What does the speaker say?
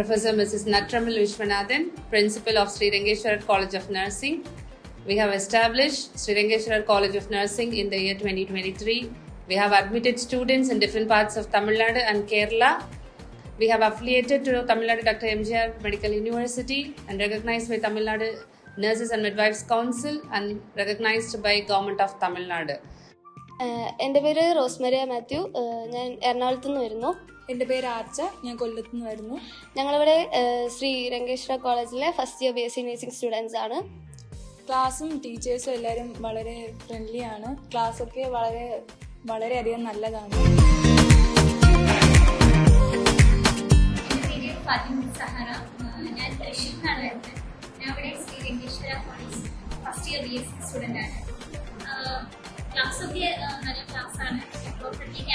Professor Mrs. Nattramal Vishwanathan, Principal of Sri Rengeshwarar College of Nursing. We have established Sri Rengeshwarar College of Nursing in the year 2023. We have admitted students in different parts of Tamil Nadu and Kerala. We have affiliated to Tamil Nadu Dr. MGR Medical University and recognized by Tamil Nadu Nurses and Midwives Council and recognized by Government of Tamil Nadu. എൻ്റെ പേര് റോസ്മരിയ മാത്യു. ഞാൻ എറണാകുളത്തു നിന്ന് വരുന്നു. എൻ്റെ പേര് ആർച്ച, ഞാൻ കൊല്ലത്തു നിന്ന് വരുന്നു. ഞങ്ങളിവിടെ ശ്രീ രംഗേശ്വര കോളേജിലെ first year BSc nursing students ആണ്. ക്ലാസ്സും ടീച്ചേഴ്സും എല്ലാവരും വളരെ ഫ്രണ്ട്ലി ആണ്. ക്ലാസ്സൊക്കെ വളരെയധികം നല്ലതാണ്. എൻ്റെ പേര് ഫാത്തിമ സഹറ, ഞാൻ തൃശ്ശൂരിൽ നിന്നാണ് വരുന്നത്. ഞാൻ ഇവിടെ Shri Rangeshwara college first year BSc student ആണ്. ക്ലാസ്സൊക്കെ നല്ല ക്ലാസ്സാണ്. ഇപ്പോൾ പ്രത്യേക